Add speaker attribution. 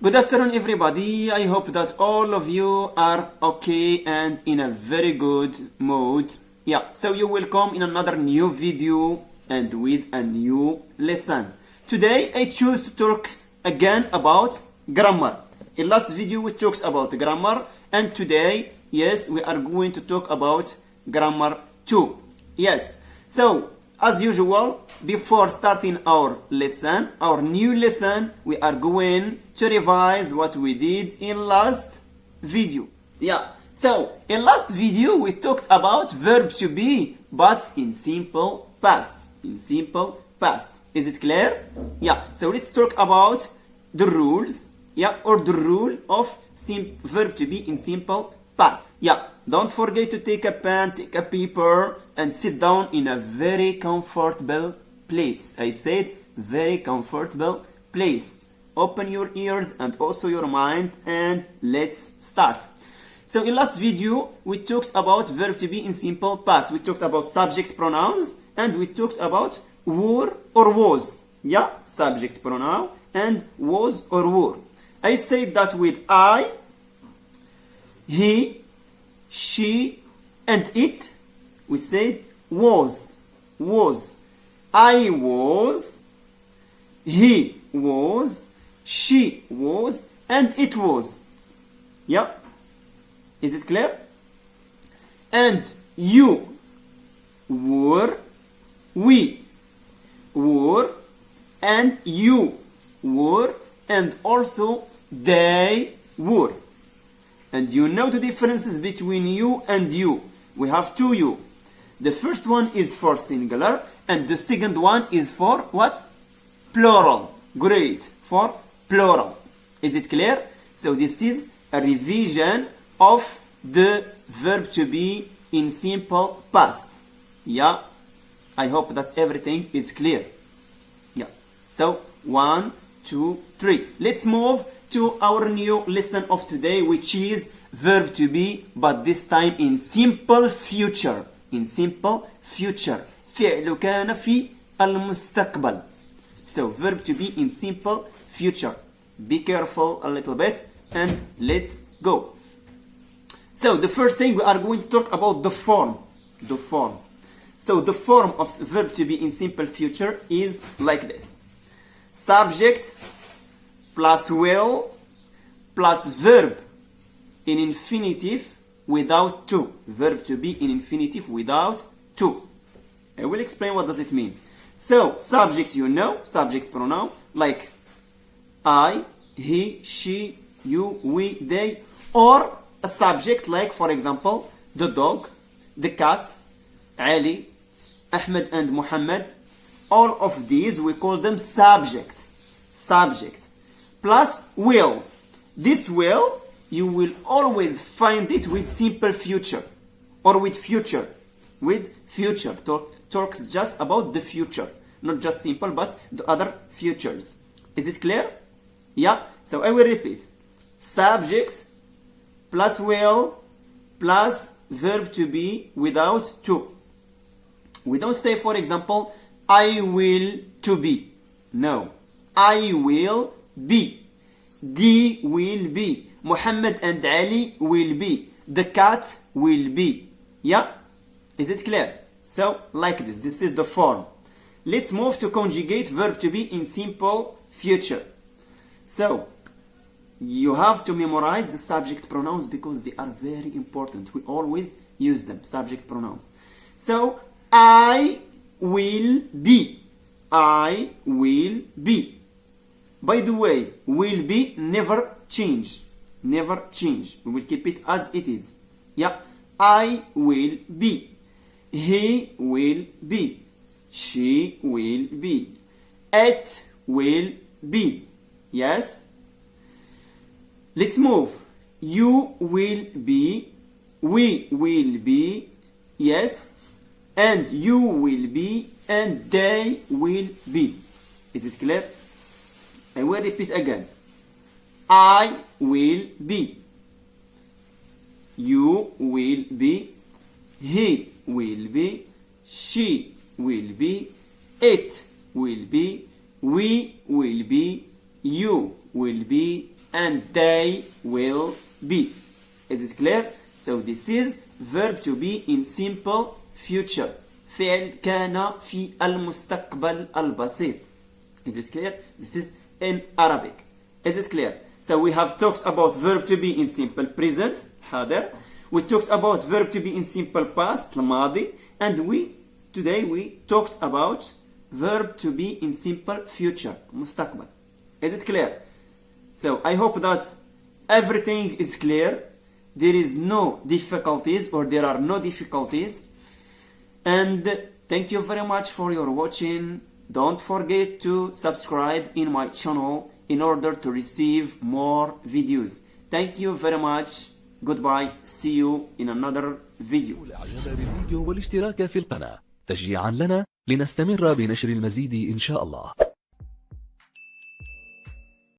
Speaker 1: Good afternoon, everybody. I hope that all of you are okay and in a very good mood. Yeah, so you will come in another new video and with a new lesson. Today I choose to talk again about grammar. In last video we talked about grammar, and today, yes, we are going to talk about grammar 2. Yes, so as usual, before starting our lesson, our new lesson, we are going to revise what we did in last video. Yeah, so in last video we talked about verb to be, but in simple past. In simple past. Is it clear? Yeah, so let's talk about the rules, yeah, or the rule of verb to be in simple past. Yeah, don't forget to take a pen, take a paper, and sit down in a very comfortable place. I said very comfortable place. Open your ears and also your mind, and let's start. So in last video we talked about verb to be in simple past. We talked about subject pronouns and we talked about were or was. Yeah, subject pronoun and was or were. I said that with I, he, she, and it, we said was. I was, he was, she was, and it was. Yeah? Is it clear? And you were, we were, and you were, and also they were. And you know the differences between you and you. We have two you. The first one is for singular, and the second one is for what? Plural. Great. For plural. Is it clear? So this is a revision of the verb to be in simple past. Yeah? I hope that everything is clear. Yeah. So 1, 2, 3. Let's move to our new lesson of today, which is verb to be, but this time in simple future. In simple future. فعل كان في المستقبل. So verb to be in simple future. Be careful a little bit and let's go. So the first thing, we are going to talk about the form. The form. So the form of verb to be in simple future is like this. Subject plus will plus verb in infinitive without to. Verb to be in infinitive without to. I will explain what does it mean. So subject, you know, subject pronoun like I, he, she, you, we, they, or a subject like, for example, the dog, the cat, Ali, Ahmed and Muhammad. All of these we call them subject. Subject. Plus will. This will, you will always find it with simple future or with future. With future. Talks just about the future. Not just simple, but the other futures. Is it clear? Yeah? So I will repeat. Subject plus will plus verb to be without to. We don't say, for example, I will to be. No. I will be. They will be. Muhammad and Ali will be. The cat will be. Yeah? Is it clear? So, like this. This is the form. Let's move to conjugate verb to be in simple future. So, you have to memorize the subject pronouns because they are very important. We always use them. Subject pronouns. So, I will be. I will be. By the way, will be never change. Never change. We will keep it as it is. Yeah. I will be. He will be. She will be. It will be. Yes? Let's move. You will be. We will be. Yes? And you will be. And they will be. Is it clear? I will repeat again. I will be. You will be. He will be. She will be. It will be. We will be. You will be. and they will be. Is it clear? So this is verb to be in simple future. فعل كان في المستقبل البسيط. Is it clear? This is in Arabic. Is it clear? So we have talked about verb to be in simple present, حاضر. We talked about verb to be in simple past, الماضي. And today we talked about verb to be in simple future, مستقبل. Is it clear? So I hope that everything is clear. There is no difficulties, or there are no difficulties. And thank you very much for your watching. Don't forget to subscribe in my channel in order to receive more videos. Thank you very much. Goodbye. See you in another video.
Speaker 2: الإعجاب بالفيديو والاشتراك في القناة تشجيعا لنا لنستمر بنشر المزيد إن شاء الله.